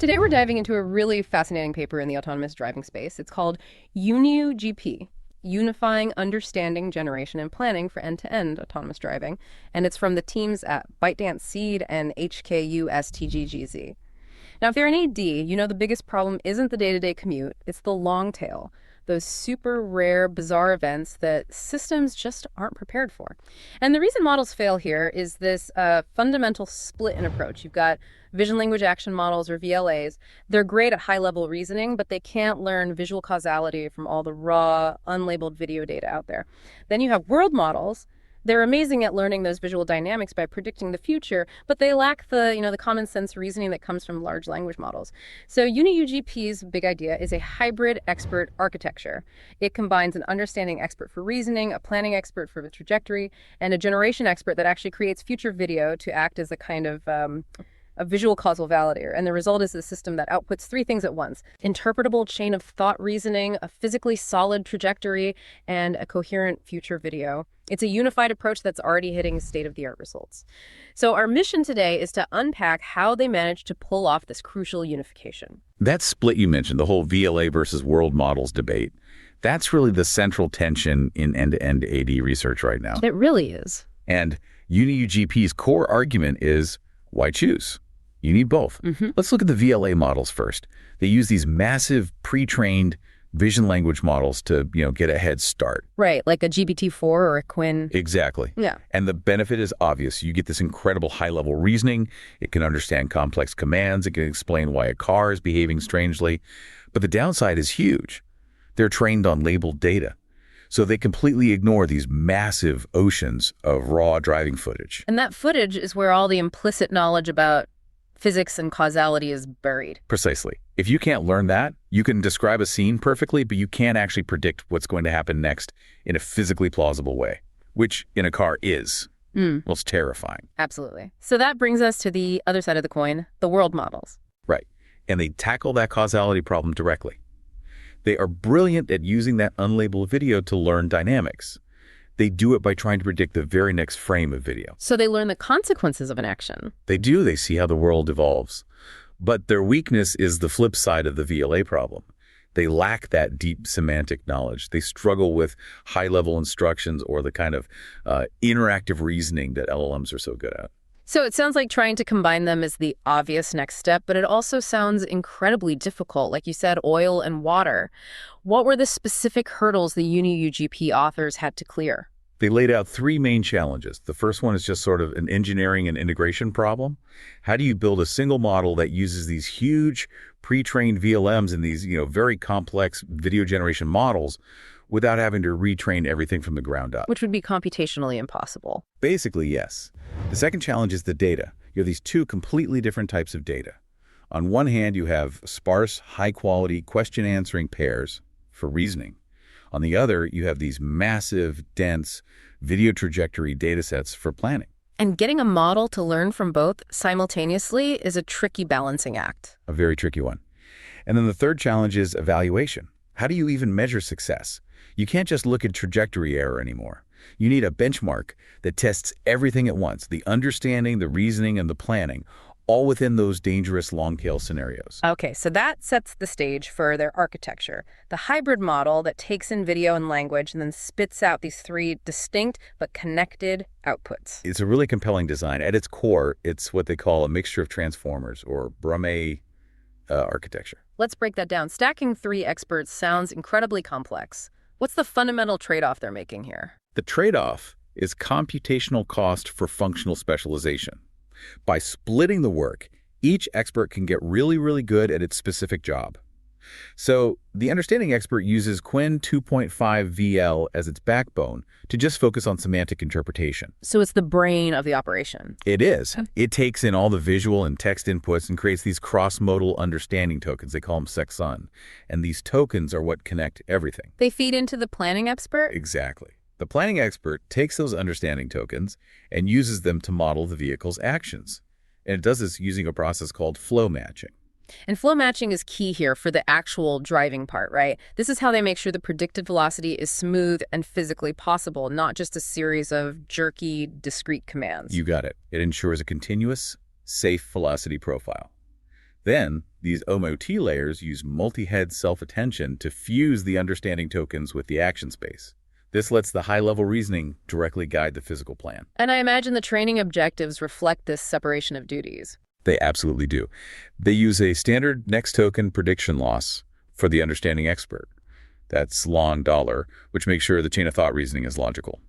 Today we're diving into a really fascinating paper in the autonomous driving space. It's called UniUGP, Unifying Understanding, Generation, and Planning for End-to-End Autonomous Driving. And it's from the teams at ByteDance Seed and HKU STGGZ. Now, if you're an AD, you know the biggest problem isn't the day-to-day commute, it's the long tail, those super rare, bizarre events that systems just aren't prepared for. And the reason models fail here is this fundamental split in approach. You've got vision language action models, or VLAs. They're great at high-level reasoning, but they can't learn visual causality from all the raw, unlabeled video data out there. Then you have world models. They're amazing at learning those visual dynamics by predicting the future, but they lack the common sense reasoning that comes from large language models. So UniUGP's big idea is a hybrid expert architecture. It combines an understanding expert for reasoning, a planning expert for the trajectory, and a generation expert that actually creates future video to act as a kind of a visual causal validator. And the result is a system that outputs three things at once: interpretable chain of thought reasoning, a physically solid trajectory, and a coherent future video. It's a unified approach that's already hitting state-of-the-art results. So our mission today is to unpack how they managed to pull off this crucial unification. That split you mentioned, the whole VLA versus world models debate, that's really the central tension in end-to-end AD research right now. It really is. And UniUGP's core argument is, why choose? You need both. Let's look at the VLA models first. They use these massive pre-trained vision language models to, get a head start. Right, like a GPT-4 or a Quinn. Exactly. Yeah. And the benefit is obvious. You get this incredible high-level reasoning. It can understand complex commands. It can explain why a car is behaving strangely. But the downside is huge. They're trained on labeled data. So they completely ignore these massive oceans of raw driving footage. And that footage is where all the implicit knowledge about physics and causality is buried. Precisely. If you can't learn that, you can describe a scene perfectly, but you can't actually predict what's going to happen next in a physically plausible way, which in a car is. Well, it's terrifying. Absolutely. So that brings us to the other side of the coin, the world models. Right. And they tackle that causality problem directly. They are brilliant at using that unlabeled video to learn dynamics. They do it by trying to predict the very next frame of video. So they learn the consequences of an action. They do. They see how the world evolves. But their weakness is the flip side of the VLA problem. They lack that deep semantic knowledge. They struggle with high-level instructions or the kind of interactive reasoning that LLMs are so good at. So it sounds like trying to combine them is the obvious next step, but it also sounds incredibly difficult. Like you said, oil and water. What were the specific hurdles the UniUGP authors had to clear? They laid out three main challenges. The first one is just sort of an engineering and integration problem. How do you build a single model that uses these huge pre-trained VLMs and these, very complex video generation models without having to retrain everything from the ground up? Which would be computationally impossible. Basically, yes. The second challenge is the data. You have these two completely different types of data. On one hand, you have sparse, high-quality question-answering pairs for reasoning. On the other, you have these massive, dense video trajectory datasets for planning. And getting a model to learn from both simultaneously is a tricky balancing act. A very tricky one. And then the third challenge is evaluation. How do you even measure success? You can't just look at trajectory error anymore. You need a benchmark that tests everything at once, the understanding, the reasoning, and the planning, all within those dangerous long-tail scenarios. Okay, so that sets the stage for their architecture. The hybrid model that takes in video and language and then spits out these three distinct but connected outputs. It's a really compelling design. At its core, it's what they call a mixture of transformers, or Regimen architecture. Let's break that down. Stacking three experts sounds incredibly complex. What's the fundamental trade-off they're making here? The trade-off is computational cost for functional specialization. By splitting the work, each expert can get really, really good at its specific job. So the understanding expert uses Quinn 2.5 VL as its backbone to just focus on semantic interpretation. So it's the brain of the operation. It is. It takes in all the visual and text inputs and creates these cross-modal understanding tokens. They call them SEXUN. And these tokens are what connect everything. They feed into the planning expert? Exactly. The planning expert takes those understanding tokens and uses them to model the vehicle's actions. And it does this using a process called flow matching. And flow matching is key here for the actual driving part, right? This is how they make sure the predicted velocity is smooth and physically possible, not just a series of jerky, discrete commands. You got it. It ensures a continuous, safe velocity profile. Then, these OMOT layers use multi-head self-attention to fuse the understanding tokens with the action space. This lets the high-level reasoning directly guide the physical plan. And I imagine the training objectives reflect this separation of duties. They absolutely do. They use a standard next token prediction loss for the understanding expert. That's long dollar, which makes sure the chain of thought reasoning is logical.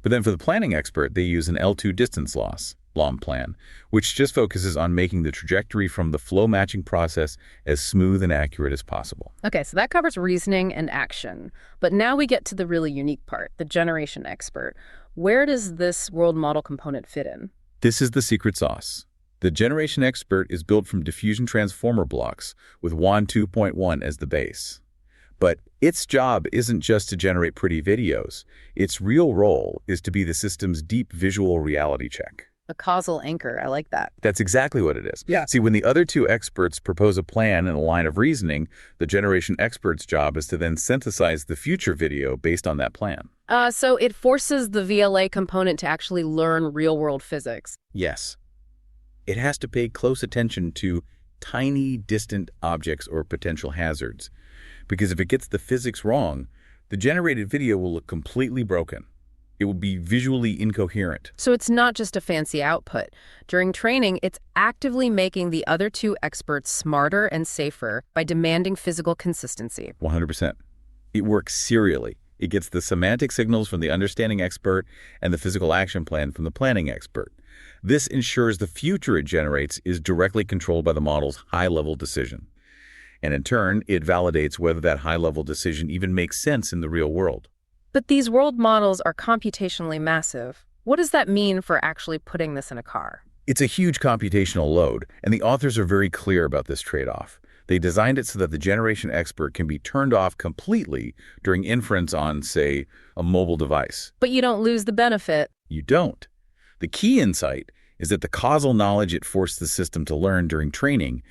But then for the planning expert, they use an L2 distance loss, LOM plan, which just focuses on making the trajectory from the flow matching process as smooth and accurate as possible. Okay, so that covers reasoning and action. But now we get to the really unique part, the generation expert. Where does this world model component fit in? This is the secret sauce. The generation expert is built from diffusion transformer blocks with WAN 2.1 as the base. But its job isn't just to generate pretty videos. Its real role is to be the system's deep visual reality check. A causal anchor, I like that. That's exactly what it is. Yeah. See, when the other two experts propose a plan and a line of reasoning, the generation expert's job is to then synthesize the future video based on that plan. So it forces the VLA component to actually learn real-world physics. Yes. It has to pay close attention to tiny, distant objects or potential hazards. Because if it gets the physics wrong, the generated video will look completely broken. It will be visually incoherent. So it's not just a fancy output. During training, it's actively making the other two experts smarter and safer by demanding physical consistency. 100%. It works serially. It gets the semantic signals from the understanding expert and the physical action plan from the planning expert. This ensures the future it generates is directly controlled by the model's high-level decision. And in turn, it validates whether that high-level decision even makes sense in the real world. But these world models are computationally massive. What does that mean for actually putting this in a car? It's a huge computational load, and the authors are very clear about this trade-off. They designed it so that the generation expert can be turned off completely during inference on, say, a mobile device. But you don't lose the benefit. You don't. The key insight is that the causal knowledge it forced the system to learn during training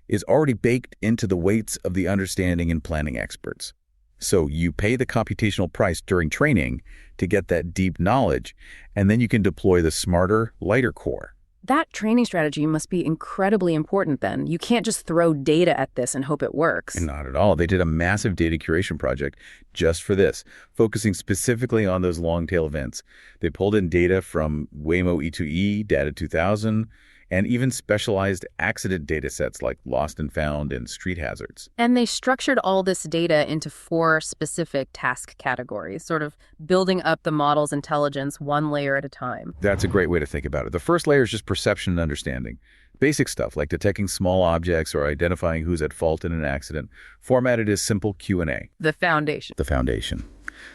is already baked into the weights of the understanding and planning experts. So you pay the computational price during training to get that deep knowledge, and then you can deploy the smarter, lighter core. That training strategy must be incredibly important then. You can't just throw data at this and hope it works. And not at all. They did a massive data curation project just for this, focusing specifically on those long-tail events. They pulled in data from Waymo E2E, Data 2000, and even specialized accident datasets like lost and found and street hazards. And they structured all this data into 4 specific task categories, sort of building up the model's intelligence one layer at a time. That's a great way to think about it. The first layer is just perception and understanding. Basic stuff like detecting small objects or identifying who's at fault in an accident, formatted as simple Q&A. The foundation. The foundation.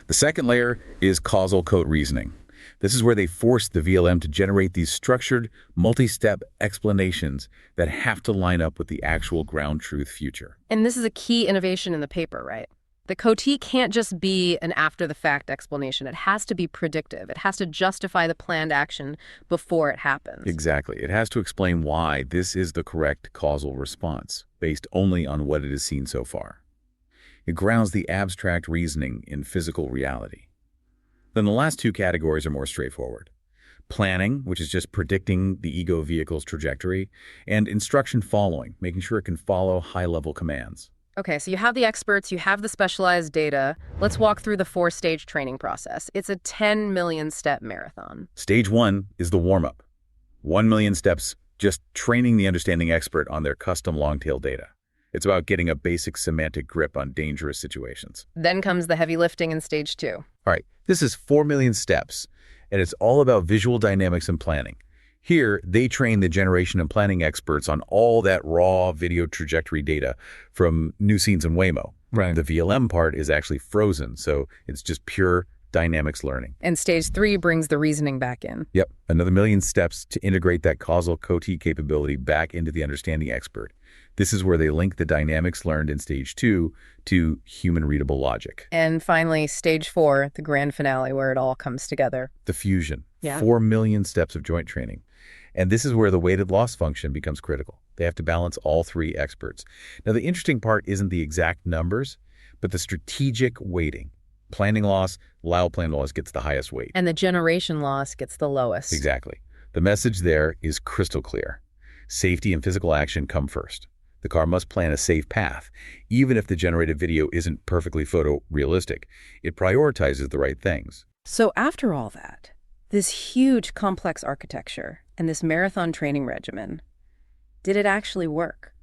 The second layer is causal code reasoning. This is where they force the VLM to generate these structured, multi-step explanations that have to line up with the actual ground truth future. And this is a key innovation in the paper, right? The COT can't just be an after-the-fact explanation. It has to be predictive. It has to justify the planned action before it happens. Exactly. It has to explain why this is the correct causal response, based only on what it has seen so far. It grounds the abstract reasoning in physical reality. Then the last 2 categories are more straightforward. Planning, which is just predicting the ego vehicle's trajectory, and instruction following, making sure it can follow high-level commands. Okay, so you have the experts, you have the specialized data. Let's walk through the 4-stage training process. It's a 10 million step marathon. Stage 1 is the warm-up. 1 million steps just training the understanding expert on their custom long-tail data. It's about getting a basic semantic grip on dangerous situations. Then comes the heavy lifting in stage 2. All right, this is 4 million steps, and it's all about visual dynamics and planning. Here, they train the generation and planning experts on all that raw video trajectory data from new scenes in Waymo. Right. The VLM part is actually frozen, so it's just pure dynamics learning. And stage 3 brings the reasoning back in. Yep, another million steps to integrate that causal COT capability back into the understanding expert. This is where they link the dynamics learned in stage 2 to human-readable logic. And finally, stage 4, the grand finale, where it all comes together. The fusion. Yeah. 4 million steps of joint training. And this is where the weighted loss function becomes critical. They have to balance all 3 experts. Now, the interesting part isn't the exact numbers, but the strategic weighting. Planning loss, Lyle plan loss gets the highest weight. And the generation loss gets the lowest. Exactly. The message there is crystal clear. Safety and physical action come first. The car must plan a safe path, even if the generated video isn't perfectly photorealistic. It prioritizes the right things. So after all that, this huge complex architecture and this marathon training regimen, did it actually work?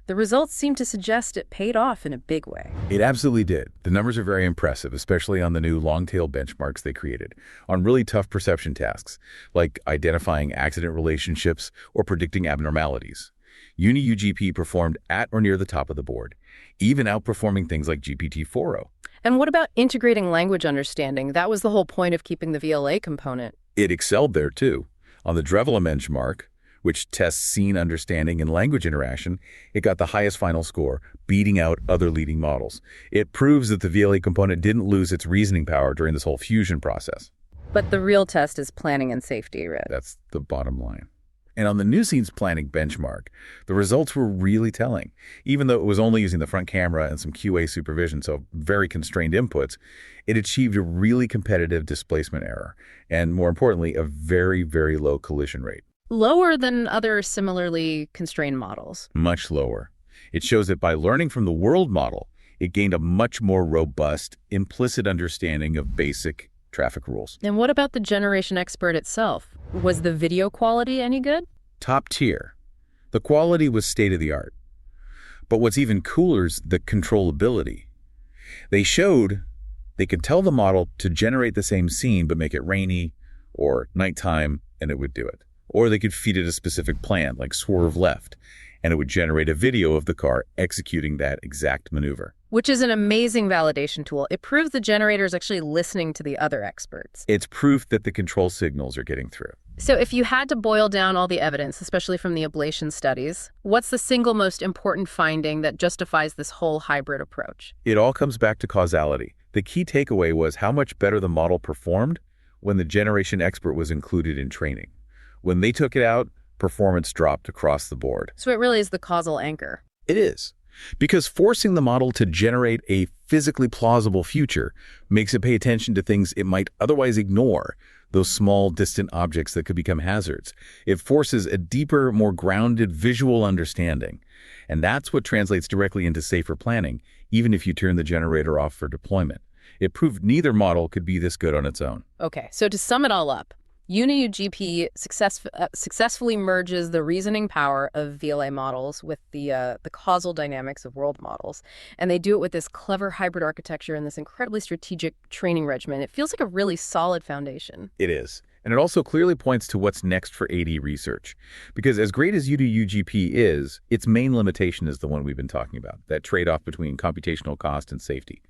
The results seem to suggest it paid off in a big way. It absolutely did. The numbers are very impressive, especially on the new long-tail benchmarks they created, on really tough perception tasks, like identifying accident relationships or predicting abnormalities. UniUGP performed at or near the top of the board, even outperforming things like GPT-4o. And what about integrating language understanding? That was the whole point of keeping the VLA component. It excelled there, too. On the Regimen benchmark, which tests scene understanding and language interaction, it got the highest final score, beating out other leading models. It proves that the VLA component didn't lose its reasoning power during this whole fusion process. But the real test is planning and safety, right? That's the bottom line. And on the new scenes planning benchmark, the results were really telling. Even though it was only using the front camera and some QA supervision, so very constrained inputs, it achieved a really competitive displacement error, and more importantly, a very, very low collision rate. Lower than other similarly constrained models. Much lower. It shows that by learning from the world model, it gained a much more robust, implicit understanding of basic traffic rules. And what about the generation expert itself? Was the video quality any good? Top tier. The quality was state-of-the-art. But what's even cooler is the controllability. They showed they could tell the model to generate the same scene but make it rainy or nighttime, and it would do it. Or they could feed it a specific plan, like swerve left, and it would generate a video of the car executing that exact maneuver. Which is an amazing validation tool. It proves the generator is actually listening to the other experts. It's proof that the control signals are getting through. So if you had to boil down all the evidence, especially from the ablation studies, what's the single most important finding that justifies this whole hybrid approach? It all comes back to causality. The key takeaway was how much better the model performed when the generation expert was included in training. When they took it out, performance dropped across the board. So it really is the causal anchor. It is. Because forcing the model to generate a physically plausible future makes it pay attention to things it might otherwise ignore, those small, distant objects that could become hazards. It forces a deeper, more grounded visual understanding. And that's what translates directly into safer planning, even if you turn the generator off for deployment. It proved neither model could be this good on its own. Okay, so to sum it all up, UniUGP successfully merges the reasoning power of VLA models with the causal dynamics of world models. And they do it with this clever hybrid architecture and this incredibly strategic training regimen. It feels like a really solid foundation. It is. And it also clearly points to what's next for AD research. Because as great as UniUGP is, its main limitation is the one we've been talking about, that trade-off between computational cost and safety.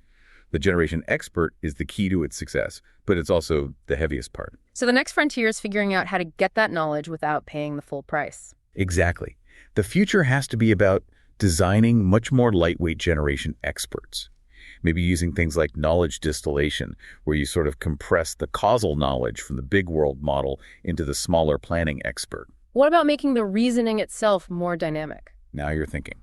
The generation expert is the key to its success, but it's also the heaviest part. So the next frontier is figuring out how to get that knowledge without paying the full price. Exactly. The future has to be about designing much more lightweight generation experts. Maybe using things like knowledge distillation, where you sort of compress the causal knowledge from the big world model into the smaller planning expert. What about making the reasoning itself more dynamic? Now you're thinking.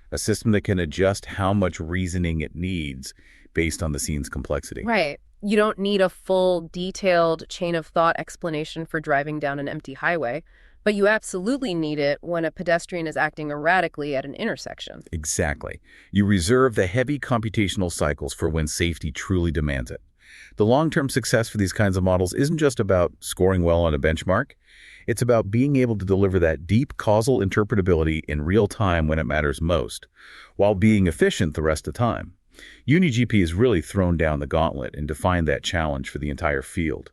A system that can adjust how much reasoning it needs based on the scene's complexity. Right. You don't need a full, detailed chain of thought explanation for driving down an empty highway, but you absolutely need it when a pedestrian is acting erratically at an intersection. Exactly. You reserve the heavy computational cycles for when safety truly demands it. The long-term success for these kinds of models isn't just about scoring well on a benchmark. It's about being able to deliver that deep causal interpretability in real time when it matters most, while being efficient the rest of the time. UniGP has really thrown down the gauntlet and defined that challenge for the entire field.